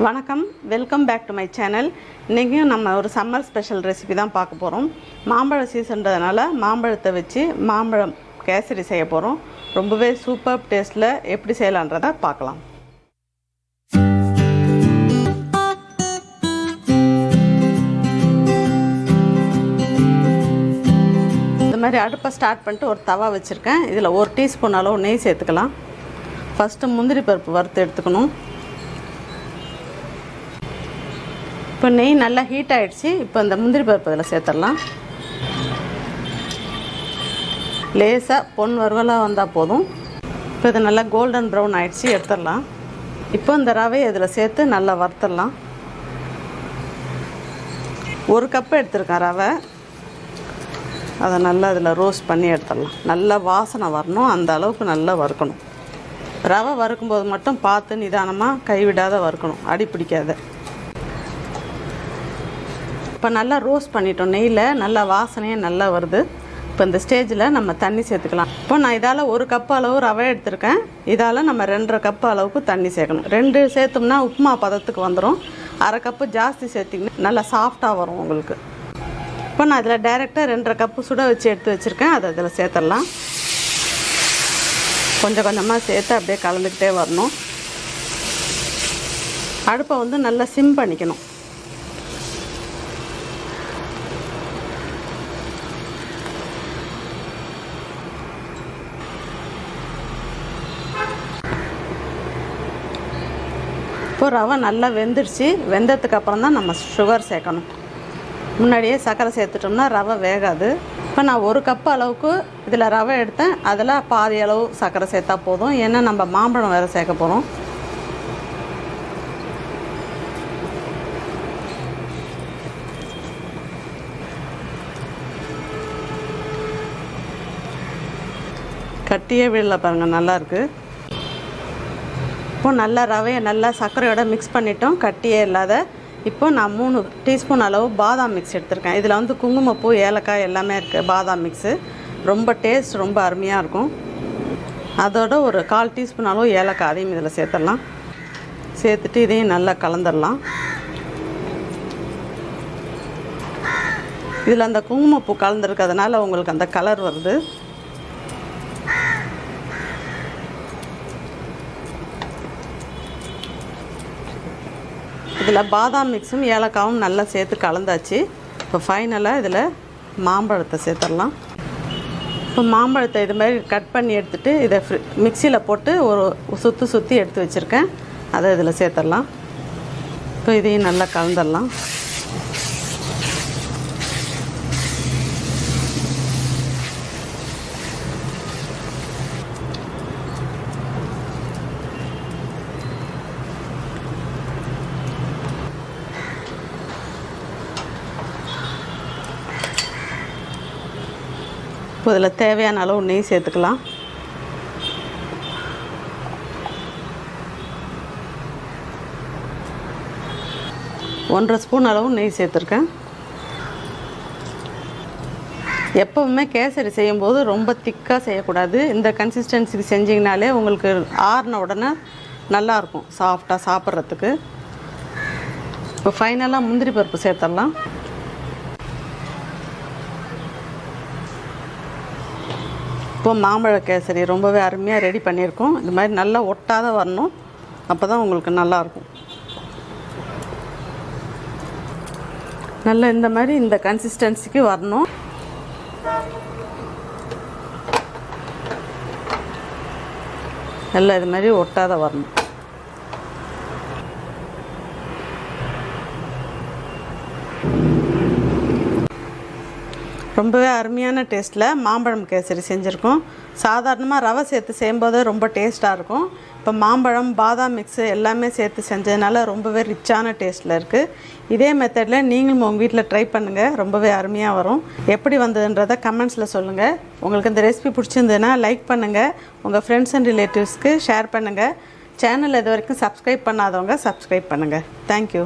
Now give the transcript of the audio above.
வணக்கம், welcome back to my channel. இன்றைக்கும் நம்ம ஒரு சம்மர் ஸ்பெஷல் ரெசிபி தான் பார்க்க போகிறோம். மாம்பழ சீசன்றதுனால மாம்பழத்தை வச்சு மாம்பழம் கேசரி செய்ய போகிறோம். ரொம்பவே சூப்பர் டேஸ்ட்டில் எப்படி செய்யலான்றதை பார்க்கலாம். இந்த மாதிரி அடுப்பை ஸ்டார்ட் பண்ணிட்டு ஒரு தவா வச்சுருக்கேன். இதில் 1 டீஸ்பூன் அளவு நெய் சேர்த்துக்கலாம். ஃபஸ்ட்டு முந்திரி பருப்பு வறுத்து எடுத்துக்கணும். இப்போ நெய் நல்லா ஹீட் ஆகிடுச்சு. இப்போ இந்த முந்திரி பருப்பு இதில் சேர்த்துடலாம். லேசாக பொன் வறுவலாக வந்தால் போதும். இப்போ இது நல்லா கோல்டன் ப்ரௌன் ஆகிடுச்சு, எடுத்துடலாம். இப்போ இந்த ரவையை இதில் சேர்த்து நல்லா வறுத்துடலாம். 1 கப்பு எடுத்துருக்கேன் ரவை. அதை நல்லா இதில் ரோஸ்ட் பண்ணி எடுத்துடலாம். நல்லா வாசனை வரணும், அந்த அளவுக்கு நல்லா வறுக்கணும். ரவை வறுக்கும்போது மட்டும் பார்த்து நிதானமாக கைவிடாத வறுக்கணும், அடி பிடிக்காத. இப்போ நல்லா ரோஸ்ட் பண்ணிட்டோம். நெய்யில் நல்லா வாசனையே நல்லா வருது. இப்போ இந்த ஸ்டேஜில் நம்ம தண்ணி சேர்த்துக்கலாம். இப்போ நான் இதால் 1 கப்பு அளவு ரவை எடுத்திருக்கேன். இதால் நம்ம 2.5 கப்பு அளவுக்கு தண்ணி சேர்க்கணும். 2 சேர்த்தோம்னா உப்புமா பதத்துக்கு வந்துடும். 1/2 கப்பு ஜாஸ்தி சேர்த்திங்கன்னா நல்லா சாஃப்டாக வரும் உங்களுக்கு. இப்போ நான் இதில் டைரெக்டாக 2.5 கப்பு சுட வச்சு எடுத்து வச்சுருக்கேன். அதை இதில் சேர்த்துடலாம். கொஞ்சம் கொஞ்சமாக சேர்த்து அப்படியே கலந்துக்கிட்டே வரணும். அடுப்பை நல்லா சிம் பண்ணிக்கணும். இப்போ ரவை நல்லா வெந்துடுச்சு. வெந்ததுக்கு அப்புறம் தான் நம்ம சுகர் சேர்க்கணும். முன்னாடியே சர்க்கரை சேர்த்துட்டோம்னா ரவை வேகாது. இப்போ நான் 1 கப்பு அளவுக்கு இதில் ரவை எடுத்தேன். அதில் பாதி அளவு சர்க்கரை சேர்த்தா போதும். ஏன்னா நம்ம மாம்பழம் வேறு சேர்க்க போகிறோம். கட்டியே விடல பாருங்கள், நல்லாயிருக்கு. இப்போ நல்லா ரவையை நல்லா சர்க்கரையோட மிக்ஸ் பண்ணிட்டோம், கட்டியே இல்லாத. இப்போ நான் 3 டீஸ்பூன் அளவு பாதாம் மிக்ஸ் எடுத்திருக்கேன். இதில் குங்குமப்பூ, ஏலக்காய் எல்லாமே இருக்குது. பாதாம் மிக்ஸு ரொம்ப டேஸ்ட் ரொம்ப அருமையாக இருக்கும். அதோட ஒரு 1/4 டீஸ்பூன் அளவு ஏலக்காய் அதையும் இதில் சேர்த்துடலாம். சேர்த்துட்டு இதையும் நல்லா கலந்துடலாம். இதில் அந்த குங்குமப்பூ கலந்துருக்கிறதுனால உங்களுக்கு அந்த கலர் வருது. இதில் பாதாம் மிக்ஸும் ஏலக்காவும் நல்லா சேர்த்து கலந்தாச்சு. இப்போ ஃபைனலாக இதில் மாம்பழத்தை சேர்த்துடலாம். இப்போ மாம்பழத்தை இது மாதிரி கட் பண்ணி எடுத்துகிட்டு இதை மிக்சியில் போட்டு ஒரு சுற்றி எடுத்து வச்சுருக்கேன். அதை இதில் சேர்த்துடலாம். இப்போ இதையும் நல்லா கலந்துடலாம். இப்போ இதில் தேவையான அளவு நெய் சேர்த்துக்கலாம். ஒன்றரை ஸ்பூன் அளவு நெய் சேர்த்துருக்கேன். எப்போவுமே கேசரி செய்யும்போது ரொம்ப திக்காக செய்யக்கூடாது. இந்த கன்சிஸ்டன்சிக்கு செஞ்சிங்கனாலே உங்களுக்கு ஆறின உடனே நல்லாயிருக்கும், சாஃப்டாக சாப்பிட்றதுக்கு. இப்போ ஃபைனலாக முந்திரி பருப்பு சேர்த்துடலாம். இப்போ மாம்பழ கேசரி ரொம்பவே அருமையாக ரெடி பண்ணியிருக்கோம். இந்த மாதிரி நல்லா ஒட்டாத வரணும், அப்போ தான் உங்களுக்கு நல்லாயிருக்கும். நல்லா இந்த மாதிரி இந்த கன்சிஸ்டன்சிக்கு வரணும். நல்லா இது மாதிரி ஒட்டாத வரணும். ரொம்பவே அருமையான டேஸ்ட்டில் மாம்பழம் கேசரி செஞ்சுருக்கோம். சாதாரணமாக ரவை சேர்த்து செய்யும்போது ரொம்ப டேஸ்ட்டாக இருக்கும். இப்போ மாம்பழம், பாதாம் மிக்ஸு எல்லாமே சேர்த்து செஞ்சதுனால ரொம்பவே ரிச்சான டேஸ்ட்டில் இருக்குது. இதே மெத்தடில் நீங்களும் உங்கள் வீட்டில் ட்ரை பண்ணுங்கள், ரொம்பவே அருமையாக வரும். எப்படி வந்ததுன்றதை கமெண்ட்ஸில் சொல்லுங்கள். உங்களுக்கு இந்த ரெசிபி பிடிச்சிருந்ததுன்னா லைக் பண்ணுங்கள், உங்கள் ஃப்ரெண்ட்ஸ் அண்ட் ரிலேட்டிவ்ஸ்க்கு ஷேர் பண்ணுங்கள். சேனல் இது வரைக்கும் சப்ஸ்கிரைப் பண்ணாதவங்க சப்ஸ்கிரைப் பண்ணுங்கள். தேங்க்யூ.